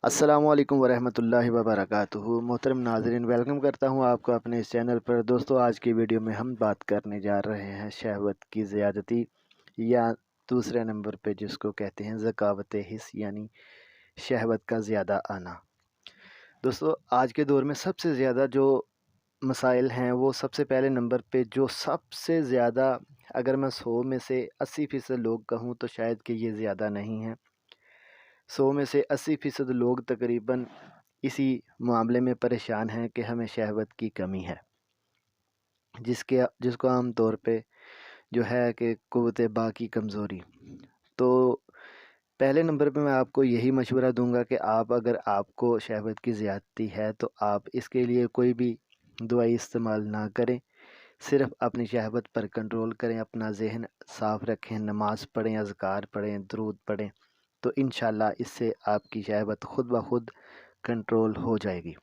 السلام علیکم ورحمۃ اللہ وبرکاتہ۔ محترم ناظرین، ویلکم کرتا ہوں آپ کو اپنے اس چینل پر۔ دوستو، آج کی ویڈیو میں ہم بات کرنے جا رہے ہیں شہوت کی زیادتی، یا دوسرے نمبر پہ جس کو کہتے ہیں ذکاوت حس، یعنی شہوت کا زیادہ آنا۔ دوستو، آج کے دور میں سب سے زیادہ جو مسائل ہیں وہ سب سے پہلے نمبر پہ جو سب سے زیادہ، اگر میں 100 میں سے 80% لوگ کہوں تو شاید کہ یہ زیادہ نہیں ہیں، 100 میں سے 80% لوگ تقریباً اسی معاملے میں پریشان ہیں کہ ہمیں شہوت کی کمی ہے، جس کو عام طور پہ جو ہے کہ قوت باقی کمزوری۔ تو پہلے نمبر پہ میں آپ کو یہی مشورہ دوں گا کہ اگر آپ کو شہوت کی زیادتی ہے تو آپ اس کے لیے کوئی بھی دوائی استعمال نہ کریں، صرف اپنی شہوت پر کنٹرول کریں، اپنا ذہن صاف رکھیں، نماز پڑھیں، اذکار پڑھیں، درود پڑھیں، تو انشاءاللہ اس سے آپ کی شہوت خود بخود کنٹرول ہو جائے گی۔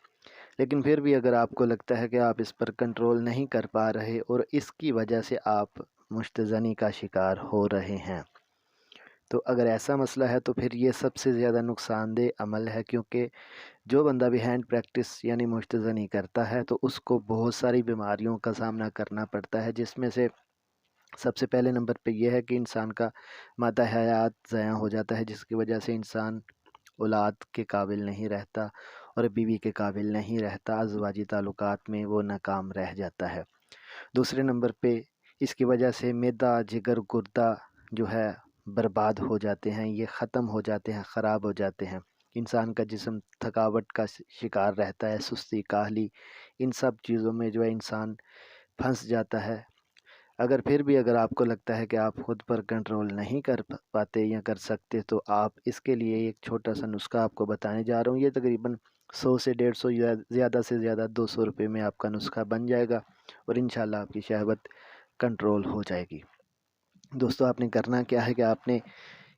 لیکن پھر بھی اگر آپ کو لگتا ہے کہ آپ اس پر کنٹرول نہیں کر پا رہے اور اس کی وجہ سے آپ مشتزنی کا شکار ہو رہے ہیں، تو اگر ایسا مسئلہ ہے تو پھر یہ سب سے زیادہ نقصان دہ عمل ہے، کیونکہ جو بندہ بھی ہینڈ پریکٹس یعنی مشتزنی کرتا ہے تو اس کو بہت ساری بیماریوں کا سامنا کرنا پڑتا ہے، جس میں سے سب سے پہلے نمبر پہ یہ ہے کہ انسان کا مادہ حیات ضائع ہو جاتا ہے، جس کی وجہ سے انسان اولاد کے قابل نہیں رہتا اور بیوی کے قابل نہیں رہتا، ازواجی تعلقات میں وہ ناکام رہ جاتا ہے۔ دوسرے نمبر پہ اس کی وجہ سے معدہ، جگر، گردہ جو ہے برباد ہو جاتے ہیں، یہ ختم ہو جاتے ہیں، خراب ہو جاتے ہیں، انسان کا جسم تھکاوٹ کا شکار رہتا ہے، سستی، کاہلی، ان سب چیزوں میں جو ہے انسان پھنس جاتا ہے۔ اگر آپ کو لگتا ہے کہ آپ خود پر کنٹرول نہیں کر پاتے یا کر سکتے، تو آپ اس کے لیے ایک چھوٹا سا نسخہ آپ کو بتانے جا رہا ہوں۔ یہ تقریباً 100 سے 150 یا زیادہ سے زیادہ 200 روپے میں آپ کا نسخہ بن جائے گا اور انشاءاللہ آپ کی شہوت کنٹرول ہو جائے گی۔ دوستو، آپ نے کرنا کیا ہے کہ آپ نے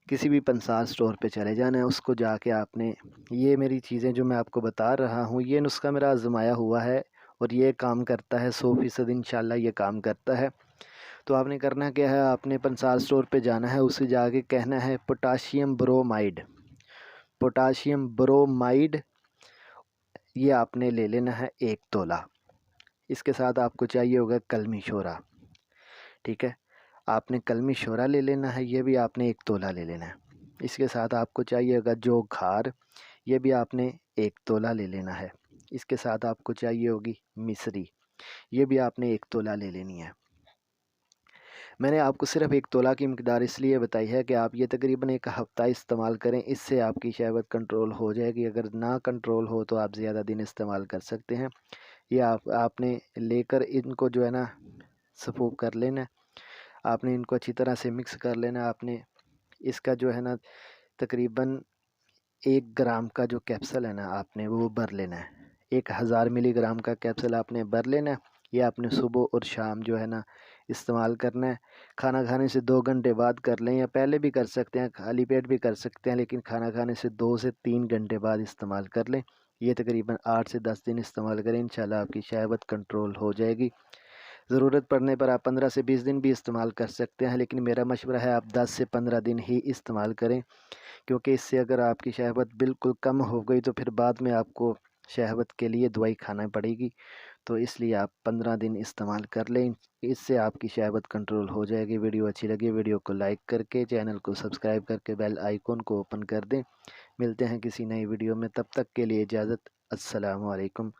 کسی بھی پنسار سٹور پہ چلے جانا ہے، اس کو جا کے آپ نے یہ میری چیزیں جو میں آپ کو بتا رہا ہوں، یہ نسخہ میرا آزمایا ہوا ہے اور یہ کام کرتا ہے 100% انشاءاللہ یہ کام کرتا ہے۔ تو آپ نے کرنا کیا ہے، آپ نے پنسار سٹور پہ جانا ہے، اسے جا کے کہنا ہے پوٹاشیم برومائڈ، پوٹاشیم برومائڈ، یہ آپ نے لے لینا ہے 1 تولہ۔ اس کے ساتھ آپ کو چاہیے ہوگا کلمی شورا، ٹھیک ہے، آپ نے کلمی شورا لے لینا ہے، یہ بھی آپ نے 1 تولہ لے لینا ہے۔ اس کے ساتھ آپ کو چاہیے ہوگا جو کھار، یہ بھی آپ نے 1 تولہ لے لینا ہے۔ اس کے ساتھ آپ کو چاہیے ہوگی مصری، یہ بھی آپ نے 1 تولہ لے لینی ہے۔ میں نے آپ کو صرف 1 تولہ کی مقدار اس لیے بتائی ہے کہ آپ یہ تقریباً 1 ہفتہ استعمال کریں، اس سے آپ کی شہوت کنٹرول ہو جائے گی۔ اگر نہ کنٹرول ہو تو آپ زیادہ دن استعمال کر سکتے ہیں۔ یہ آپ نے لے کر ان کو جو ہے نا سفوف کر لینا ہے، آپ نے ان کو اچھی طرح سے مکس کر لینا ہے۔ آپ نے اس کا جو ہے نا تقریباً 1 گرام کا جو کیپسول ہے نا، آپ نے وہ بھر لینا ہے، 1000 ملی گرام کا کیپسول آپ نے بھر لینا ہے۔ یہ آپ نے صبح اور شام جو ہے نا استعمال کرنا ہے۔ کھانا کھانے سے 2 گھنٹے بعد کر لیں، یا پہلے بھی کر سکتے ہیں، خالی پیٹ بھی کر سکتے ہیں، لیکن کھانا کھانے سے 2 سے 3 گھنٹے بعد استعمال کر لیں۔ یہ تقریباً 8 سے 10 دن استعمال کریں، انشاءاللہ آپ کی شہوت کنٹرول ہو جائے گی۔ ضرورت پڑنے پر آپ 15 سے 20 دن بھی استعمال کر سکتے ہیں، لیکن میرا مشورہ ہے آپ 10 سے 15 دن ہی استعمال کریں، کیونکہ اس سے اگر آپ کی شہوت بالکل کم ہو گئی تو پھر بعد میں آپ کو شہوت کے لیے دوائی کھانا پڑے گی۔ تو اس لیے آپ 15 دن استعمال کر لیں، اس سے آپ کی شہوت کنٹرول ہو جائے گی۔ ویڈیو اچھی لگی ویڈیو کو لائک کر کے، چینل کو سبسکرائب کر کے بیل آئیکن کو اوپن کر دیں۔ ملتے ہیں کسی نئی ویڈیو میں، تب تک کے لیے اجازت۔ السلام علیکم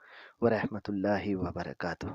ورحمۃ اللہ وبرکاتہ۔